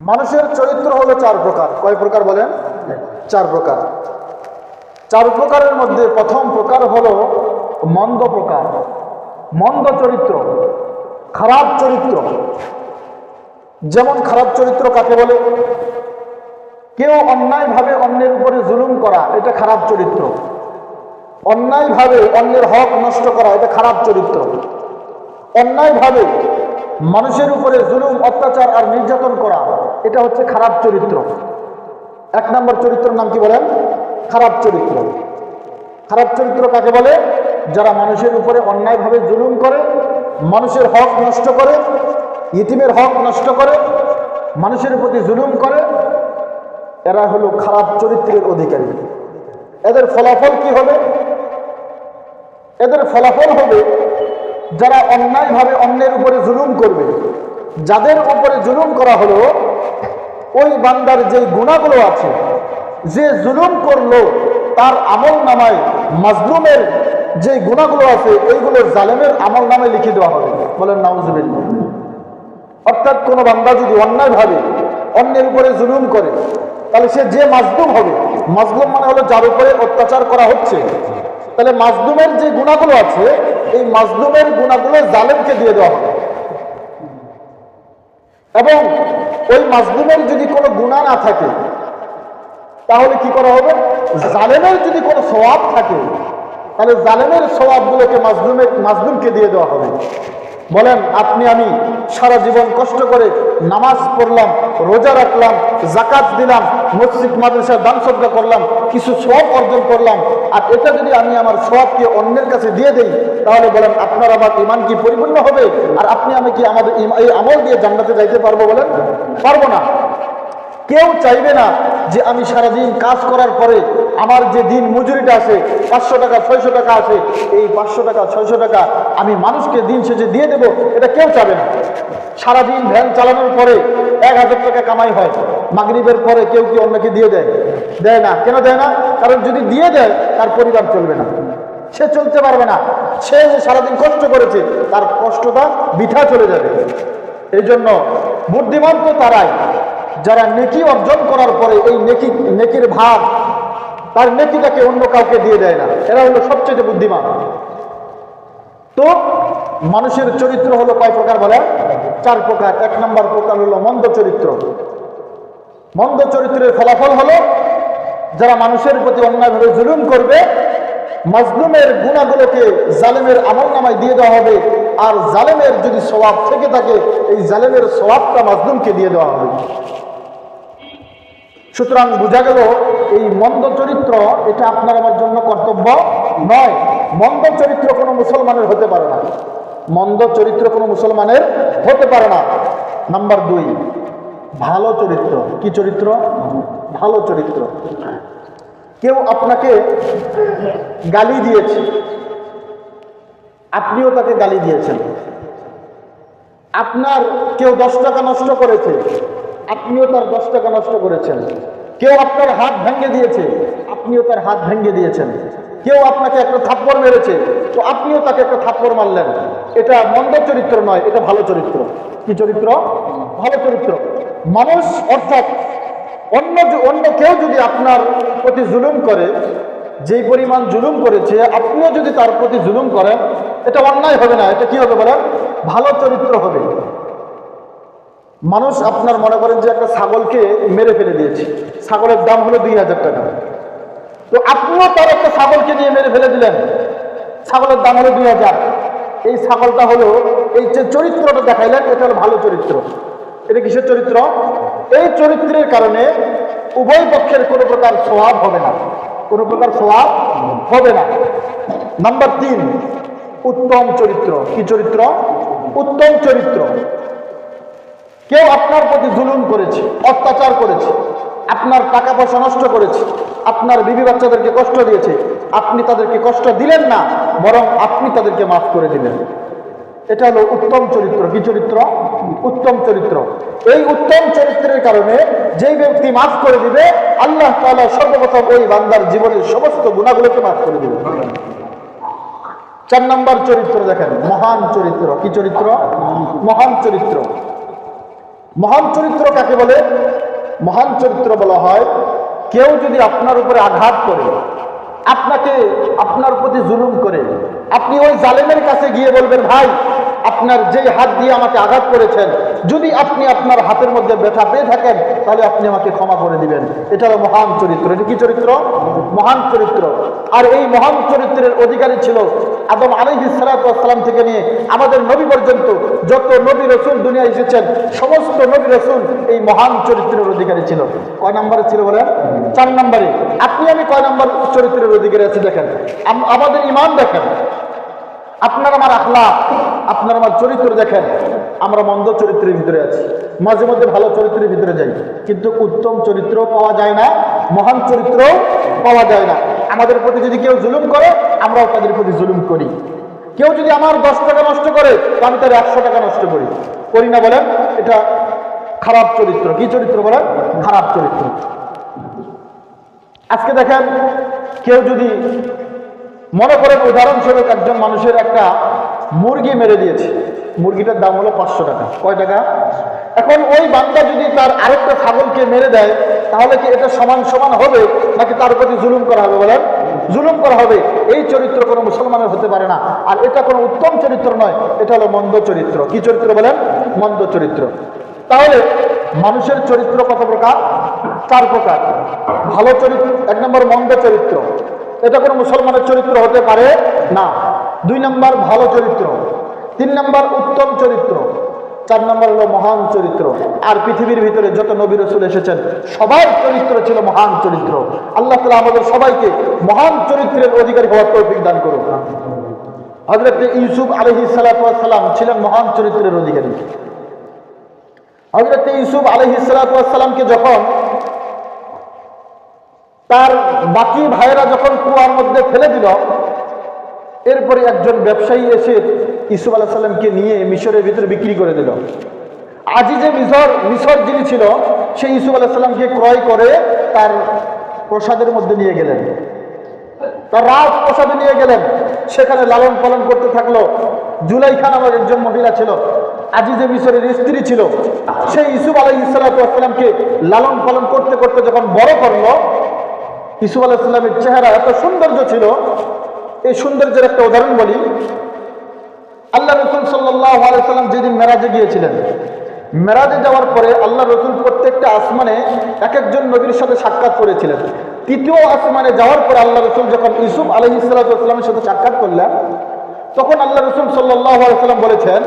মানুষের চরিত্র হলো চার প্রকার। কয় প্রকার বলেন? চার প্রকার। চার প্রকারের মধ্যে প্রথম প্রকার হলো মন্দ প্রকার, মন্দ চরিত্র, খারাপ চরিত্র। যেমন খারাপ চরিত্র কাকে বলে? কেউ অন্যায়ভাবে অন্যের উপরে জুলুম করা, এটা খারাপ চরিত্র। অন্যায়ভাবে অন্যের হক নষ্ট করা, এটা খারাপ চরিত্র। অন্যায়ভাবে মানুষের উপরে জুলুম, অত্যাচার আর নির্যাতন করা, এটা হচ্ছে খারাপ চরিত্র। এক নম্বর চরিত্রের নাম কি বলেন? খারাপ চরিত্র। খারাপ চরিত্র কাকে বলে? যারা মানুষের উপরে অন্যায়ভাবে জুলুম করে, মানুষের হক নষ্ট করে, ইতিমের হক নষ্ট করে, মানুষের প্রতি জুলুম করে, এরা হলো খারাপ চরিত্রের অধিকারী। এদের ফলাফল কি হবে? এদের ফলাফল হবে যারা অন্যায়ভাবে অন্যের উপরে জুলুম করবে, যাদের উপরে জুলুম করা হলো, ওই বান্দার যে গুনাহগুলো আছে, যে জুলুম করলো তার আমল নামায় মাজলুমের যে গুনাহগুলো আছে, এইগুলো জালেমের আমল নামায় লিখে দেওয়া হবে। বলেন নাউজুবিল্লাহ। অর্থাৎ কোনো বান্দা যদি অন্যায়ভাবে অন্যের উপরে জুলুম করে, তাহলে সে যে মাজলুম হবে, মাজলুম মানে হলো যার উপরে অত্যাচার করা হচ্ছে, তাহলে মাজলুমের যে গুনাহগুলো আছে, এই মাজলুমের গুনাহগুলো জালেমকে দিয়ে দেওয়া হবে। এবং ওই মাজলুমের যদি কোনো গুনাহ না থাকে, তাহলে কি করা হবে? জালেমের যদি কোনো সওয়াব থাকে, তাহলে জালেমের সওয়াবগুলোকে মাজলুমকে দিয়ে দেওয়া হবে। বলেন, আপনি আমি সারা জীবন কষ্ট করে নামাজ পড়লাম, রোজা রাখলাম, যাকাত দিলাম, মসজিদ মাদ্রাসায় দান সদকা করলাম, কিছু সওয়াব অর্জন করলাম, আর এটা যদি আমি আমার সওয়াবকে অন্যের কাছে দিয়ে দেই, তাহলে বলেন আপনার আমার ঈমান কি পরিপূর্ণ হবে? আর আপনি আমি কি আমাদের এই আমল দিয়ে জান্নাতে যাইতে পারবো? বলেন পারবো না। কেউ চাইবে না যে আমি সারাদিন কাজ করার পরে আমার যে দিন মজুরিটা আছে, 500 টাকা 600 টাকা আছে, এই 500 টাকা 600 টাকা আমি মানুষকে দিন শেষে দিয়ে দেব, এটা কেউ চাবে না। সারাদিন ভ্যান চালানোর পরে 1000 টাকা কামাই হয়, মাগরিবের পরে কেউ কি অন্যকে দিয়ে দেয়? দেয় না। কেন দেয় না? কারণ যদি দিয়ে দেয় তার পরিবার চলবে না, সে চলতে পারবে না। সে যে সারাদিন কষ্ট করেছে, তার কষ্টটা বৃথা চলে যাবে। এই জন্য বুদ্ধিমান তো তারাই যারা নেকি অর্জন করার পরে এই নেকির ভাগ, তার নেকিটাকে অন্য কাউকে দিয়ে দেয় না, এরা হলো সবচেয়ে বুদ্ধিমান। তো মানুষের চরিত্র হলো কয় প্রকার বলে? চার প্রকার। এক নম্বর প্রকার হলো মন্দ চরিত্র। মন্দ চরিত্রের ফলাফল হলো যারা মানুষের প্রতি অন্যায়ভাবে জুলুম করবে, মাজলুমের গুনাহগুলোকে জালেমের আমলনামায় দিয়ে দেওয়া হবে, আর জালেমের যদি সওয়াব থেকে থাকে, এই জালেমের সওয়াবটা মাজলুমকে দিয়ে দেওয়া হবে। সুতরাং বোঝা গেল এই মন্দ চরিত্র এটা আপনার আমার জন্য কর্তব্য নয়। মন্দ চরিত্র কোনো মুসলমানের হতে পারে না। মন্দ চরিত্র কোনো মুসলমানের হতে পারে না। নাম্বার 2, ভালো চরিত্র। কি চরিত্র? ভালো চরিত্র। কেউ আপনাকে গালি দিয়েছে, আপনিও তাকে গালি দিয়েছেন। আপনার কেউ 10 টাকা নষ্ট করেছে, আপনিও তার 10 টাকা নষ্ট করেছেন। কেউ আপনার হাত ভেঙে দিয়েছে, আপনিও তার হাত ভেঙে দিয়েছেন। কেউ আপনাকে একটা থাপ্পড় মেরেছে, তো আপনিও তাকে একটা থাপ্পড় মারলেন। এটা মন্দ চরিত্র নয়, এটা ভালো চরিত্র। কি চরিত্র? ভালো চরিত্র। মানুষ অর্থাৎ অন্য কেউ যদি আপনার প্রতি জুলুম করে, যেই পরিমাণ জুলুম করেছে, আপনিও যদি তার প্রতি জুলুম করেন, এটা অন্যায় হবে না। এটা কি হবে বলেন? ভালো চরিত্র হবে। মানুষ আপনার মনে করেন যে একটা ছাগলকে মেরে ফেলে দিয়েছে, ছাগলের দাম হলো 2000 টাকা, তো আপনিও তার একটা ছাগলকে নিয়ে মেরে ফেলে দিলেন, ছাগলের দাম হলো 2000। এই ছাগলটা হলো, এই যে চরিত্রটা দেখাইলেন, এটা হলো ভালো চরিত্র। এটা কিসের চরিত্র? এই চরিত্রের কারণে উভয় পক্ষের কোনো প্রকার সওয়াব হবে না, কোনো প্রকার সওয়াব হবে না। নাম্বার 3, উত্তম চরিত্র। কি চরিত্র? উত্তম চরিত্র। কেউ আপনার প্রতি জুলুম করেছে, অত্যাচার করেছে, আপনার টাকা পয়সা নষ্ট করেছে, আপনার বিবি বাচ্চাদেরকে কষ্ট দিয়েছে, আপনি তাদেরকে কষ্ট দিলেন না, বরং আপনি তাদেরকে মাফ করে দিলেন। এটা হলো উত্তম চরিত্র। কি চরিত্র? উত্তম চরিত্র। এই উত্তম চরিত্রের কারণে যেই ব্যক্তি মাফ করে দিবে, আল্লাহ তাআলা সর্বপ্রথম ওই বান্দার জীবনের সমস্ত গুনাহগুলোকে মাফ করে দিবে। 4 নম্বর চরিত্র দেখেন, মহান চরিত্র। কি চরিত্র? মহান চরিত্র। মহান চরিত্র কাকে বলে? মহান চরিত্র বলা হয় কেউ যদি আপনার উপরে আঘাত করে, আপনাকে আপনার প্রতি জুলুম করে, আপনি ওই জালেমের কাছে গিয়ে বলবেন, ভাই আপনার যেই হাত দিয়ে আমাকে আঘাত করেছেন, যদি আপনি আপনার হাতের মধ্যে ব্যথা পেয়ে থাকেন তাহলে আপনি আমাকে ক্ষমা করে দিবেন। এটা হলো মহান চরিত্র। এটা কি চরিত্র? মহান চরিত্র। আর এই মহান চরিত্রের অধিকারী ছিল আদম আলাইহিস সালাতু ওয়াস সালাম থেকে নিয়ে আমাদের নবী পর্যন্ত যত নবী রাসূল দুনিয়ায় এসেছেন, সমস্ত নবী রাসূল এই মহান চরিত্রের অধিকারী ছিল। কয় নম্বরে ছিল বলেন? 4 নম্বরে। আপনি আমি কয় নম্বর চরিত্রের অধিকারী আছি দেখেন। আমাদের ঈমান দেখেন, আপনার আমার আখলাক, আপনার আমার চরিত্র দেখেন। আমরা মন্দ চরিত্রের ভিতরে আছি, মাঝে মধ্যে ভালো চরিত্রের ভিতরে যাই, কিন্তু উত্তম চরিত্র পাওয়া যায় না, মহান চরিত্র পাওয়া যায় না। আমাদের প্রতি যদি কেউ জুলুম করে, আমরাও তাদের প্রতি জুলুম করি। কেউ যদি আমার 10 টাকা নষ্ট করে, আমি তার 100 টাকা নষ্ট করি না বলেন? এটা খারাপ চরিত্র। কি চরিত্র বলেন? খারাপ চরিত্র। আজকে দেখেন, কেউ যদি মনে করেন উদাহরণস্বরূপ একজন মানুষের একটা মুরগি মেরে দিয়েছে, মুরগিটার দাম হলো 500 টাকা। কয় টাকা? এখন ওই বান্দা যদি তার আরেকটা ছাগলকে মেরে দেয়, তাহলে কি এটা সমান সমান হবে, নাকি তার প্রতি জুলুম করা হবে বলেন? জুলুম করা হবে। এই চরিত্র কোনো মুসলমানের হতে পারে না, আর এটা কোনো উত্তম চরিত্র নয়, এটা হলো মন্দ চরিত্র। কি চরিত্র বলেন? মন্দ চরিত্র। তাহলে মানুষের চরিত্র কত প্রকার? 4 প্রকার। ভালো চরিত্র 1 নম্বর, মন্দ চরিত্র, এটা কোনো মুসলমানের চরিত্র হতে পারে না। 2 নম্বর ভালো চরিত্র, 3 নম্বর উত্তম চরিত্র, 4 নম্বর হলো মহান চরিত্র। আর পৃথিবীর ভিতরে যত নবী রাসূল এসেছেন সবার চরিত্র ছিল মহান চরিত্র। আল্লাহ তাআলা আমাদের সবাইকে মহান চরিত্রের অধিকারী হওয়ার তৌফিক দান করুন। হযরত ইউসুফ আলাইহিস সালাতু ওয়াস সালাম ছিলেন মহান চরিত্রের অধিকারী। হযরত ইউসুফ আলাইহিস সালাতু ওয়াস সালামকে যখন তার বাকি ভাইয়েরা যখন কুয়ার মধ্যে ফেলে দিল, এরপরে একজন ব্যবসায়ী এসে ইউসুফ আলাইহিস সালামকে নিয়ে মিশরের ভিতরে বিক্রি করে দিল। আজিজে মিশর যিনি ছিল, সেই ইউসুফ আলাইহিস সালামকে ক্রয় করে তার প্রসাদের মধ্যে নিয়ে গেলেন, তার রাজপ্রাসাদে নিয়ে গেলেন। সেখানে লালন পালন করতে থাকলো। জুলাইখা নামক একজন মহিলা ছিল, আজিজে মিশরের স্ত্রী ছিল। সেই ইউসুফ আলাইহিস সালামকে লালন পালন করতে করতে যখন বড় করলো, ইউসুফ আলাইহিস সালামের চেহারা এত সৌন্দর্য ছিল। এই সৌন্দর্যের একটা উদাহরণ বলি। আল্লাহ রাসূল সাল্লাল্লাহু আলাইহি ওয়াসাল্লাম যেদিন মেরাজে গিয়েছিলেন, মেরাজে যাওয়ার পরে আল্লাহ রাসূল প্রত্যেকটা আসমানে এক একজন নবীর সাথে সাক্ষাৎ করেছিলেন। 3য় আসমানে যাওয়ার পরে আল্লাহ রাসূল যখন ইউসুফ আলাইহিস সালামের সাথে সাক্ষাৎ করলেন, তখন আল্লাহ রাসূল সাল্লাল্লাহু আলাইহি ওয়াসাল্লাম বলেছেন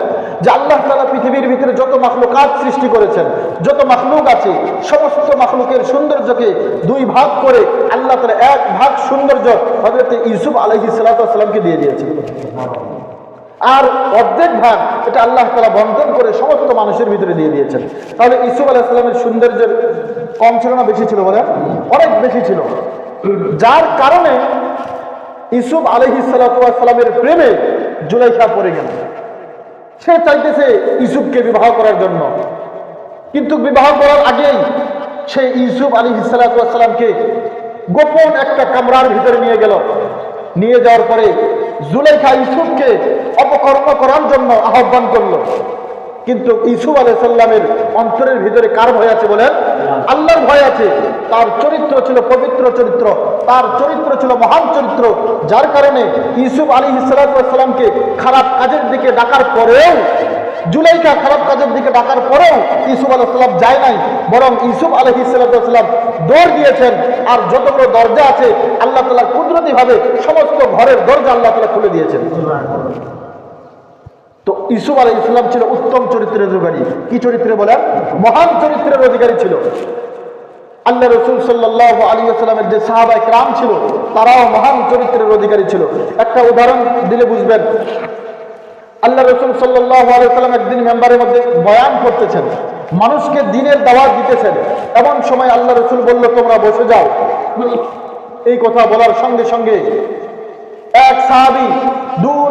যে আল্লাহ তাআলা পৃথিবীর ভিতরে যত মাখলুকাত সৃষ্টি করেছেন, যত মাখলুক আছে, সমস্ত মাখলুকের সৌন্দর্যকে 2 ভাগ করে আল্লাহ তাআলা 1 ভাগ সৌন্দর্য হযরত ইউসুফ আলাইহিস সালামকে দিয়ে দিয়েছেন। আর অর্ধেক ভাগ এটা আল্লাহ তাআলা বন্টন করে সমস্ত মানুষের ভিতরে দিয়ে দিয়েছেন। তাহলে ইউসুফ আলাইহিস সালামের সৌন্দর্যের কম ছিল না বেশি ছিল বলেন? অনেক বেশি ছিল। যার কারণে ইউসুফ আলাইহিস সালামের প্রেমে জুলাইখা পড়ে গেল। সে চাইতেছে ইউসুফকে বিবাহ করার জন্য, কিন্তু বিবাহ করার আগেই সে ইউসুফ আলাইহিস সালামকে গোপন একটা কামরার ভিতরে নিয়ে গেল। নিয়ে যাওয়ার পরে জুলাইখা ইউসুফকে অপকর্ম করার জন্য আহ্বান করলো। কিন্তু ইউসুফ আলাইহিস সালামের অন্তরের ভিতরে কার ভয় আছে বলেন? আল্লাহর ভয় আছে। তার চরিত্র ছিল পবিত্র চরিত্র, তার চরিত্র ছিল মহান চরিত্র। যার কারণে ইউসুফ আলাইহিস সালামকে খারাপ কাজের দিকে ডাকার পরেও, জুলাইখা খারাপ কাজের দিকে ডাকার পরেও ইউসুফ আলাইহিস সালাম যায় নাই, বরং ইউসুফ আলাইহিস সালাম দৌড় দিয়েছেন। আর যতগুলো দরজা আছে আল্লাহ তাআলা কুদরতি ভাবে সমস্ত ঘরের দরজা আল্লাহ তাআলা খুলে দিয়েছেন। তো ইউসুফ আলাইহিস সালাম ছিল উত্তম চরিত্রের অধিকারী। কি চরিত্রে বলেন? মহান চরিত্রের অধিকারী ছিল। আল্লাহ রাসূল সাল্লাল্লাহু আলাইহি ওয়াসাল্লামের যে সাহাবায়ে কেরাম ছিল, তারাও মহান চরিত্রের অধিকারী ছিল। একটা উদাহরণ দিলে বুঝবেন। আল্লাহ রাসূল সাল্লাল্লাহু আলাইহি ওয়াসাল্লাম একদিন মেম্বারের মধ্যে বয়ান করতেছেন, মানুষকে দ্বীনের দাওয়াত দিতেছেন। এমন সময় আল্লাহ রাসূল বলল, তোমরা বসে যাও। এই কথা বলার সঙ্গে সঙ্গে এক সাহাবী দূর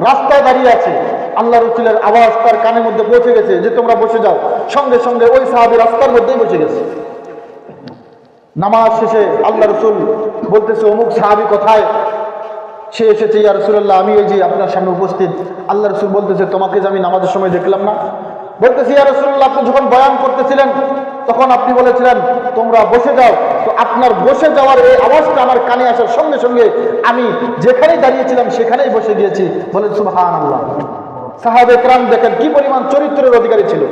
রাস্তায় দাঁড়িয়ে আছে। আল্লাহ রাসূলের আওয়াজ তার কানের মধ্যে পৌঁছে গেছে যে তোমরা বসে যাও। সঙ্গে সঙ্গে ওই সাহাবী রাস্তার মধ্যেই বসে গেছে। নামাজ শেষে আল্লাহ রাসূল বলতেছে, অমুক সাহাবী কোথায়? সে এসেছে, ইয়া রাসূলুল্লাহ আমি এই যে আপনার সামনে উপস্থিত। আল্লাহ রাসূল বলতেছে, তোমাকে যে আমি নামাজের সময় দেখলাম না? বলতেছি ইয়া রাসূলুল্লাহ, আপনি যখন বয়ান করতেছিলেন তখন আপনি বলেছিলেন তোমরা বসে যাও। তো আপনার বসে যাওয়ার এই আওয়াজটা আমার কানে আসার সঙ্গে সঙ্গে আমি যেখানেই দাঁড়িয়েছিলাম সেখানেই বসে গিয়েছি। বলেন সুবহানাল্লাহ। সাহাবে কেরাম দেখেন কি পরিমাণ চরিত্রের অধিকারী ছিল।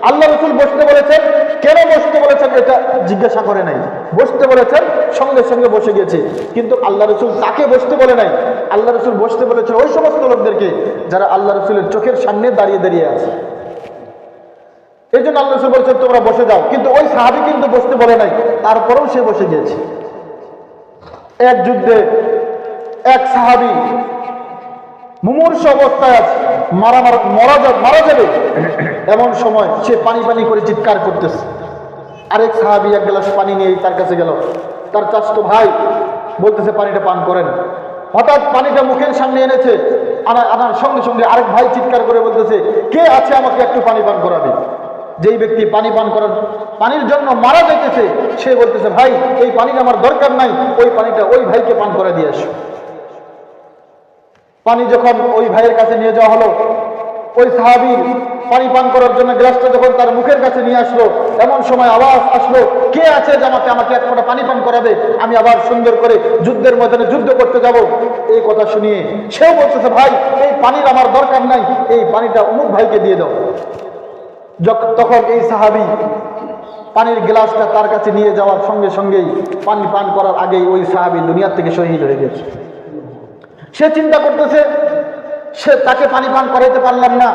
আল্লাহ রাসূল বসতে বলেছেন, কেন বসতে বলেছেন এটা জিজ্ঞাসা করে নাই, বসতে বলেছেন সঙ্গে সঙ্গে বসে গেছে। কিন্তু আল্লাহ রাসূল তাকে বসতে বলে নাই, আল্লাহ রাসূল বসতে বলেছেন ওই সমস্ত লোকদেরকে যারা আল্লাহ রাসূলের চোখের সামনে দাঁড়িয়ে দাঁড়িয়ে আছে। এই জন্য আল্লাহ রাসূল বলেছেন তোমরা বসে যাও, কিন্তু ওই সাহাবী কিন্তু বসতে বলে নাই, তারপরেও সে বসে গিয়েছে। এক যুদ্ধে এক সাহাবী মুমূর্ষ অবস্থায় আছে, মারা যাবে, এমন সময় সে পানি পানি করে চিৎকার করতেছে। আরেক সাহাবী এক গ্লাস পানি নিয়ে তার কাছে গেল, তার চাচাতো ভাই বলতেছে পানিটা পান করেন। হঠাৎ পানিটা মুখের সামনে এনেছে, আনার সঙ্গে সঙ্গে আরেক ভাই চিৎকার করে বলতেছে কে আছে আমাকে একটু পানি পান করাবে। যেই ব্যক্তি পানির জন্য মারা যাইতেছে সে বলতেছে ভাই এই পানিটা আমার দরকার নাই, ওই পানিটা ওই ভাইকে পান করে দিয়ে আসো। পানি যখন ওই ভাইয়ের কাছে নিয়ে যাওয়া হলো, ওই সাহাবীর পানি পান করার জন্য গ্লাসটা যখন তার মুখের কাছে নিয়ে আসলো, এমন সময় আওয়াজ আসলো কে আছে যে আমাকে এক ফোঁটা পানি পান করাবে, আমি আবার সুন্দর করে যুদ্ধের ময়দানে যুদ্ধ করতে যাব। এই কথা শুনিয়ে সেও বলতেছে ভাই এই পানির আমার দরকার নাই, এই পানিটা অমুক ভাইকে দিয়ে দাও। তখন এই সাহাবী পানির গ্লাসটা তার কাছে নিয়ে যাওয়ার সঙ্গে সঙ্গেই পানি পান করার আগেই ওই সাহাবী দুনিয়ার থেকে শহীদ হয়ে গেছে। সে চিন্তা করতেছে সে তাকে পানি পান করাইতে পারলাম না,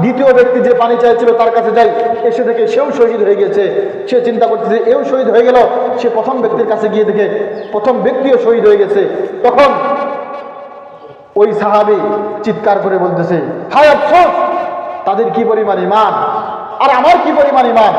দ্বিতীয় ব্যক্তি যে পানি চাইছিল তার কাছে যাই, এসে দেখে সেও শহীদ হয়ে গেছে। সে চিন্তা করতেছে এও শহীদ হয়ে গেল, সে প্রথম ব্যক্তির কাছে গিয়ে দেখে প্রথম ব্যক্তিও শহীদ হয়ে গেছে। তখন ওই সাহাবী চিৎকার করে বলতেছে হায় আফসোস, তাদের কি পরিমাণ ঈমান আর আমার কি পরিমাণ ঈমান।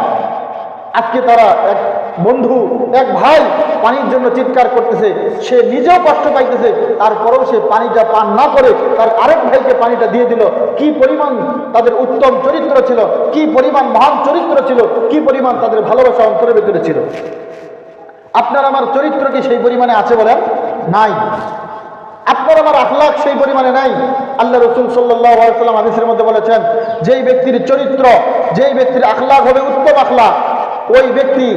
আজকে তারা এক বন্ধু এক ভাই পানির জন্য চিৎকার করতেছে, সে নিজেও কষ্ট পাইতেছে, তারপরেও সে পানিটা পান না করে তার আরেক ভাইকে পানিটা দিয়ে দিল। কি পরিমাণ তাদের উত্তম চরিত্র ছিল, কি পরিমাণ মহান চরিত্র ছিল, কি পরিমাণ তাদের ভালোবাসা অন্তরের ভিতরে ছিল। আপনার আমার চরিত্র কি সেই পরিমাণে আছে বলেন? নাই। আপনার আমার আখলাক সেই পরিমাণে নাই। আল্লাহ রাসূল সাল্লাল্লাহু আলাইহি ওয়াসাল্লাম হাদিসের মধ্যে বলেছেন যেই ব্যক্তির চরিত্র, যেই ব্যক্তির আখলাক হবে উত্তম আখলাক, ওই ব্যক্তি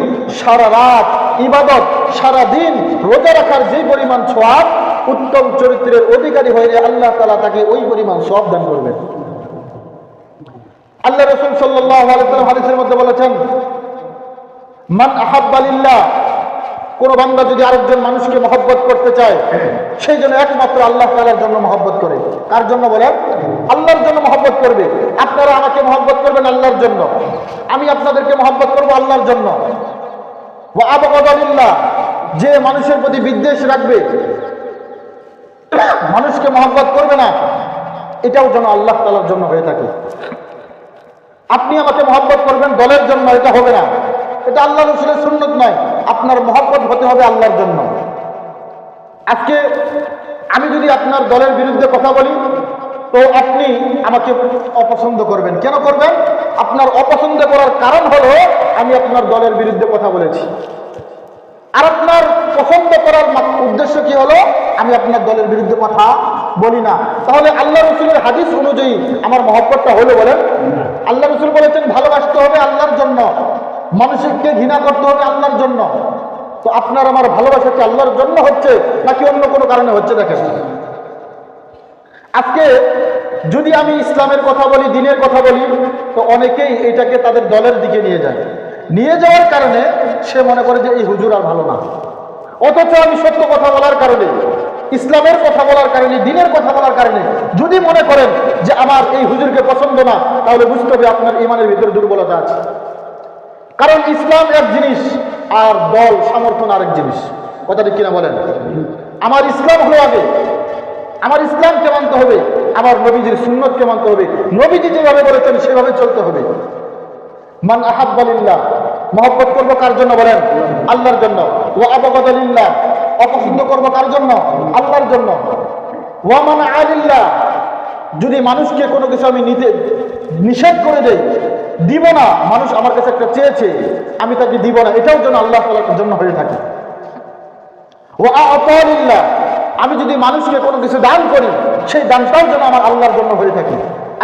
সারা রাত ইবাদত, সারা দিন রোজা রাখার যে পরিমাণ সওয়াব, উত্তম চরিত্রের অধিকারী হয়ে আল্লাহ তাআলা তাকে ওই পরিমাণ সওয়াব দান করবেন। আল্লাহ রাসূল সাল্লাল্লাহু আলাইহি ওয়াসাল্লাম হাদিসের মধ্যে বলেছেন মান আহাব্বা লিল্লাহ, কোন বান্দা যদি আরেকজন মানুষকে মহব্বত করতে চায় সেই জন্য একমাত্র আল্লাহ তাআলার জন্য মহব্বত করে। কার জন্য বলেন? আল্লাহর জন্য মহব্বত করবে। আপনারা আমাকে মহব্বত করবেন আল্লাহর জন্য, আমি আপনাদেরকে মহব্বত করব আল্লাহর জন্য। ওয়া আবগাদা লিল্লাহ, যে মানুষের প্রতি বিদ্বেষ রাখবে, মানুষকে মহব্বত করবে না, এটাও যেন আল্লাহ তাআলার জন্য হয়ে থাকে। আপনি আমাকে মহব্বত করবেন দলের জন্য, এটা হবে না, এটা আল্লাহ রাসূলের সুন্নাত নয়। আপনার মহব্বত হতে হবে আল্লাহর জন্য। আজকে আমি যদি আপনার দলের বিরুদ্ধে কথা বলি তো আপনি আমাকে অপছন্দ করবেন। কেন করবেন? আপনার অপছন্দ করার কারণ হলো আমি আপনার দলের বিরুদ্ধে কথা বলেছি। আর আপনার পছন্দ করার উদ্দেশ্য কি হলো? আমি আপনার দলের বিরুদ্ধে কথা বলি না। তাহলে আল্লাহ রাসূলের হাদিস অনুযায়ী আমার মহব্বতটা হলো বলেন? আল্লাহ রাসূল বলেছেন ভালোবাসতে হবে আল্লাহর জন্য, মানুষকে ঘৃণা করতে হবে আল্লাহর জন্য। তো আপনার আমার ভালোবাসা কি আল্লাহর জন্য হচ্ছে নাকি অন্য কোনো কারণে হচ্ছে? দেখেন আজকে যদি আমি ইসলামের কথা বলি, দ্বীনের কথা বলি, তো অনেকেই এটাকে তাদের দলের দিকে নিয়ে যায়। নিয়ে যাওয়ার কারণে সে মনে করে যে এই হুজুর আর ভালো না। অথচ আমি সত্য কথা বলার কারণে, ইসলামের কথা বলার কারণে, দ্বীনের কথা বলার কারণে যদি মনে করেন যে আমার এই হুজুরকে পছন্দ না, তাহলে বুঝতে হবে আপনার ঈমানের ভিতরে দুর্বলতা আছে। কারণ ইসলাম এক জিনিস আর দল সমর্থন আরেক জিনিস। কথাটা কিনা বলেন? আমার ইসলাম হলো আগে, আমার ইসলামকে মানতে হবে, আমার নবীজির সুন্নতকে মানতে হবে, নবীজি যেভাবে বলেছেন সেভাবে চলতে হবে। মান আহাব্বা লিল্লাহ, মহব্বত করবো কার জন্য বলেন? আল্লাহর জন্য। ওয়া আবগাদা লিল্লাহ, অপছন্দ করবো কার জন্য? আল্লাহর জন্য। ওয়া মানআ লিল্লাহ, যদি মানুষকে কোনো কিছু আমি নিষেধ করে দেই, দিব না, মানুষ আমার কাছে একটা চেয়েছে আমি তাকে দিব না, এটাও যেন আল্লাহ তাআলার জন্য হয়ে থাকে। ওয়া আ'তা লিল্লাহ, আমি যদি মানুষকে কোনো কিছু দান করি সেই দানটাও যেন আমার আল্লাহর জন্য হয়ে থাকে।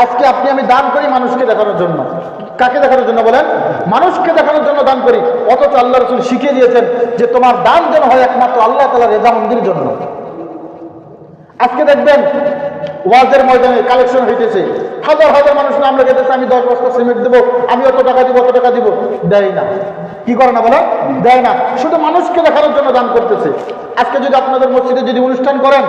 আজকে আপনি আমি দান করি মানুষকে দেখানোর জন্য। কাকে দেখানোর জন্য বলেন? মানুষকে দেখানোর জন্য দান করি। অথচ আল্লাহ রাসূল শিখিয়ে দিয়েছেন যে তোমার দান যেন হয় একমাত্র আল্লাহ তাআলার রেজামন্দির জন্য। আজকে দেখবেন ওয়াজের ময়দানে কালেকশন হইতেছে, হাজার হাজার মানুষ নাম লেগেছে, আমি 10 বস্তা সিমেন্ট দেবো, আমি অত টাকা দিব, অত টাকা দিব। দেয় না। কি করে না বলো? দেয় না। শুধু মানুষকে দেখানোর জন্য দান করতেছে। আজকে যদি আপনাদের মসজিদে যদি অনুষ্ঠান করেন,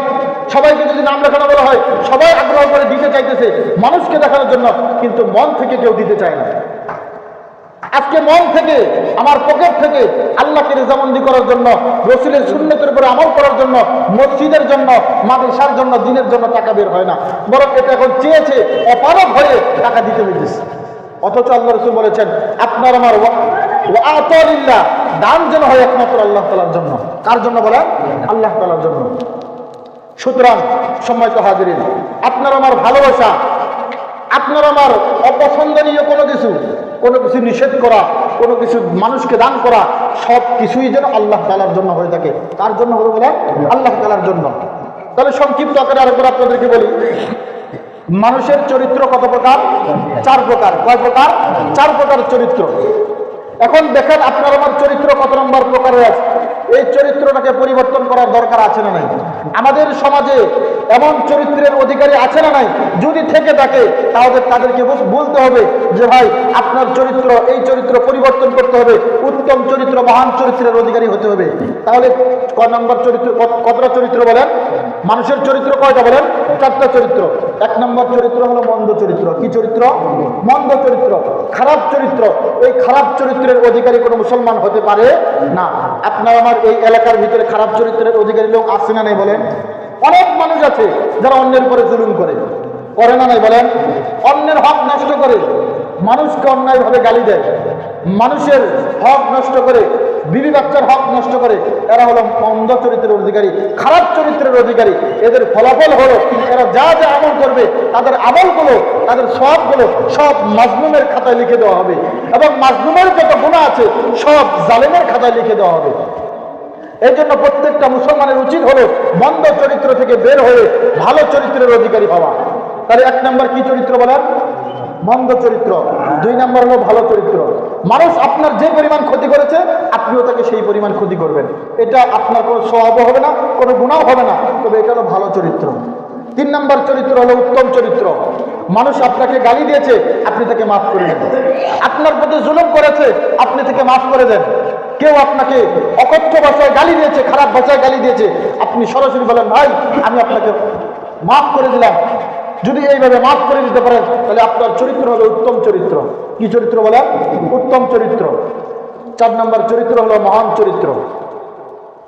সবাইকে যদি নাম লেখানো বলা হয়, সবাই আগ্রহ করে দিতে চাইতেছে মানুষকে দেখানোর জন্য, কিন্তু মন থেকে কেউ দিতে চায় না। আজকে মন থেকে, আমার পকেট থেকে আল্লাহকে রেজামন্দি করার জন্য, রাসূলের সুন্নতের উপরে আমল করার জন্য, মসজিদের জন্য, মাদ্রাসার জন্য, দ্বীনের জন্য টাকা বের হয় না, বরং এটা এখন চেয়েছে অপারগ হয়ে টাকা দিতে হইতেছে। অথচ আল্লাহ রাসূল বলেছেন আপনার আমার ওয়াতালিল্লাহ, দান যেন হয় একমাত্র আল্লাহ তাআলার জন্য। কার জন্য বলেন? আল্লাহ তাআলার জন্য। সুতরাং সম্মানিত হাজিরিন, আপনার আমার ভালোবাসা, আপনার আমার অপছন্দনীয় কোনো কিছু নিষেধ করা, কোনো কিছু মানুষকে দান করা, সব কিছুই যেন আল্লাহ তাআলার জন্য হয়ে থাকে। কার জন্য হবে বলেন? আল্লাহ তাআলার জন্য। তাহলে সংক্ষিপ্ত আকারে আরেকবার আপনাদেরকে বলি, মানুষের চরিত্র কত প্রকার? 4 প্রকার। কয় প্রকার? 4 প্রকার চরিত্র। এখন দেখেন আপনার আমার চরিত্র কত নম্বর প্রকারে আছে। এই চরিত্রটাকে পরিবর্তন করার দরকার আছে না নাই? আমাদের সমাজে এমন চরিত্রের অধিকারী আছে না নাই? যদি থেকে থাকে তাহলে তাদেরকে বলতে হবে যে ভাই আপনার চরিত্র, এই চরিত্র পরিবর্তন করতে হবে, উত্তম চরিত্র, মহান চরিত্রের অধিকারী হতে হবে। তাহলে কয় নম্বর চরিত্র? কতটা চরিত্র বলেন? মানুষের চরিত্র কয়টা বলেন? 4টা চরিত্র। 1 নম্বর চরিত্র হলো মন্দ চরিত্র। কি চরিত্র? মন্দ চরিত্র, খারাপ চরিত্র। এই খারাপ চরিত্রের অধিকারী কোনো মুসলমান হতে পারে না। আপনার আমার এই এলাকার ভিতরে খারাপ চরিত্রের অধিকারী লোক আছে না নাই বলেন? অনেক মানুষ আছে যারা অন্যের উপরে জুলুম করে না নাই বলেন? অন্যের হক নষ্ট করে, মানুষকে অন্যায়ভাবে গালি দেয়, মানুষের হক নষ্ট করে, বিবি বাচ্চার হক নষ্ট করে। এরা হলো মন্দ চরিত্রের অধিকারী, খারাপ চরিত্রের অধিকারী। এদের ফলাফল হলো এরা যা যা আমল করবে, তাদের আমলগুলো, তাদের সবগুলো সব মাজলুমের খাতায় লিখে দেওয়া হবে, এবং মাজলুমের যত গুনাহ আছে সব জালেমের খাতায় লিখে দেওয়া হবে। এই জন্য প্রত্যেকটা মুসলমানের উচিত হলো মন্দ চরিত্র থেকে বের হয়ে ভালো চরিত্রের অধিকারী হওয়া। তাহলে 1 নম্বর কি চরিত্র বলেন? মন্দ চরিত্র। 2 নম্বর হলো ভালো চরিত্র। মানুষ আপনার যে পরিমাণ ক্ষতি করেছে আপনিও তাকে সেই পরিমাণ ক্ষতি করবেন। এটা আপনার কোনো স্বভাবও হবে না, কোনো গুনাহ হবে না, তবে এটা হলো ভালো চরিত্র। 3 নম্বর চরিত্র হলো উত্তম চরিত্র। মানুষ আপনাকে গালি দিয়েছে, আপনি তাকে মাফ করে দেন। আপনার প্রতি জুলুম করেছে, আপনি তাকে মাফ করে দেন। কেউ আপনাকে অকথ্য ভাষায় গালি দিয়েছে, খারাপ ভাষায় গালি দিয়েছে, আপনি সরাসরি বলেন ভাই আমি আপনাকে মাফ করে দিলাম। যদি এইভাবে মাফ করে দিতে পারেন তাহলে আপনার চরিত্র হলো উত্তম চরিত্র। কি চরিত্র বলে? উত্তম চরিত্র। 4 নম্বর চরিত্র হলো মহান চরিত্র।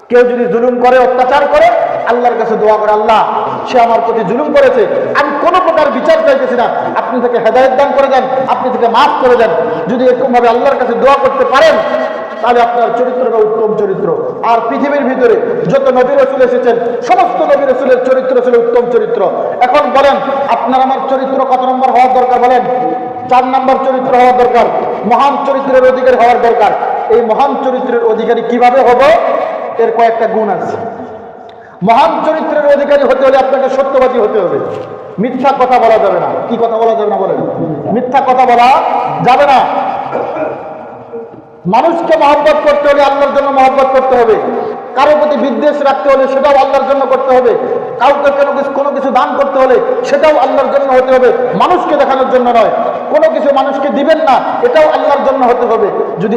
কেউ যদি জুলুম করে, অত্যাচার করে, আল্লাহর কাছে দোয়া করে, আল্লাহ সে আমার প্রতি জুলুম করেছে, আমি কোনো প্রকার বিচার চাইতেছি না, আপনি তাকে হেদায়েত দান করে দেন, আপনি তাকে মাফ করে দেন। যদি এরকম ভাবে আল্লাহর কাছে দোয়া করতে পারেন তাহলে আপনার চরিত্রটা উত্তম চরিত্র। আর পৃথিবীর ভিতরে যত নবী রাসূল এসেছেন সমস্ত নবী রাসূলের চরিত্র ছিল উত্তম চরিত্র। এখন বলেন আপনার আমার চরিত্র কত নম্বর হওয়ার দরকার বলেন? 4 নম্বর চরিত্র হওয়ার দরকার, মহান চরিত্রের অধিকারী হওয়ার দরকার। এই মহান চরিত্রের অধিকারী কিভাবে হবে? এর কয়েকটা গুণ আছে। মহান চরিত্রের অধিকারী হতে হলে আপনাকে সত্যবাদী হতে হবে, মিথ্যা কথা বলা যাবে না। কি কথা বলা যাবে না বলেন? মিথ্যা কথা বলা যাবে না। মানুষকে মহব্বত করতে হলে আল্লাহর জন্য মহব্বত করতে হবে। কারো প্রতি বিদ্বেষ রাখতে হলে সেটাও আল্লাহর জন্য করতে হবে। কাউকে কোনো কিছু দান করতে হলে সেটাও আল্লাহর জন্য হতে হবে, মানুষকে দেখানোর জন্য নয়। কোনো কিছু মানুষকে দিবেন না, এটাও আল্লাহর জন্য হতে হবে। যদি